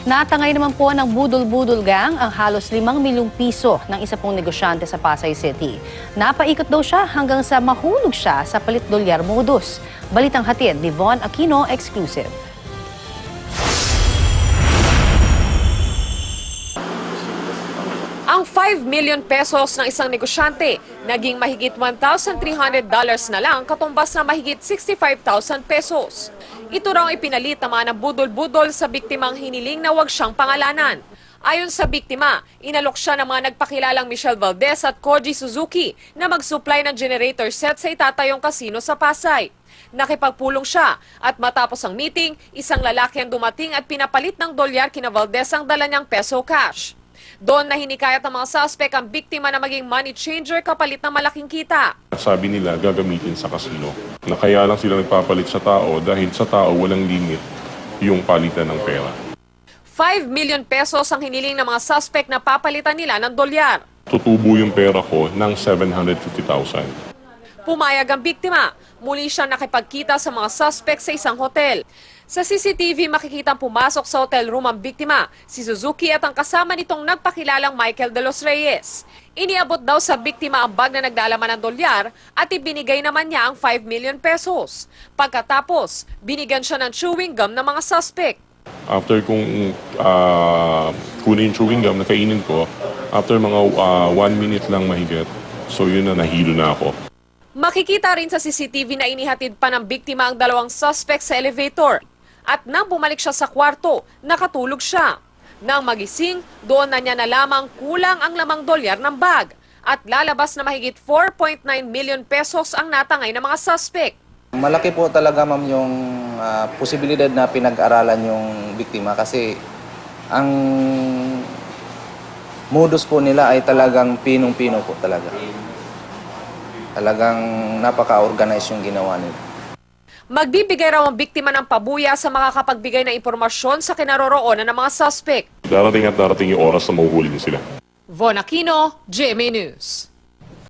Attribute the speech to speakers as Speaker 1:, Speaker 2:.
Speaker 1: Natangay naman po ng budol-budol gang ang halos 5 milyong piso ng isa pong negosyante sa Pasay City. Napaikot daw siya hanggang sa mahulog siya sa palit dolyar modus. Balitang hatid ni Von Aquino, exclusive.
Speaker 2: Ang 5 million pesos ng isang negosyante naging mahigit $1,300 na lang, katumbas na mahigit 65,000 pesos. Ito raw ipinalit naman ng budol-budol sa biktimang hiniling na huwag siyang pangalanan. Ayon sa biktima, inalok siya ng mga nagpakilalang Michelle Valdez at Koji Suzuki na mag-supply ng generator set sa itatayong kasino sa Pasay. Nakipagpulong siya at matapos ang meeting, isang lalaki ang dumating at pinapalit ng dolyar kina Valdez ang dala niyang peso cash. Doon na hinikayat ng mga suspect ang biktima na maging money changer kapalit ng malaking kita.
Speaker 3: Sabi nila gagamitin sa kasino. Na kaya lang sila nagpapalit sa tao dahil sa tao walang limit yung palitan ng pera.
Speaker 2: 5 million pesos ang hiniling ng mga suspect na papalitan nila ng dolyar.
Speaker 3: Tutubo yung pera ko ng 750,000.
Speaker 2: Pumayag ang biktima. Muli siyang nakipagkita sa mga suspect sa isang hotel. Sa CCTV makikitang pumasok sa hotel room ang biktima, si Suzuki at ang kasama nitong nagpakilalang Michael de los Reyes. Iniabot daw sa biktima ang bag na naglalaman ng dolyar at ibinigay naman niya ang 5 million pesos. Pagkatapos, binigyan siya ng chewing gum ng mga suspect.
Speaker 3: After kung kunin yung chewing gum na kainin ko, after mga 1 minute lang mahigit, so yun na, nahilo na ako.
Speaker 2: Makikita rin sa CCTV na inihatid pa ng biktima ang dalawang suspect sa elevator. At nang bumalik siya sa kwarto, nakatulog siya. Nang magising, doon na niya nalamang kulang ang lamang dolyar ng bag. At lalabas na mahigit 4.9 million pesos ang natangay ng mga suspect.
Speaker 4: Malaki po talaga ma'am yung posibilidad na pinag-aralan yung biktima kasi ang modus po nila ay talagang pinong-pino po talaga. Talagang napaka-organize yung ginawa nila.
Speaker 2: Magbibigay raw ang biktima ng pabuya sa makakapagbigay ng impormasyon sa kinaroroonan ng mga suspect.
Speaker 3: Darating at darating yung oras na mahuhuli sila.
Speaker 2: Von Aquino, GMA News.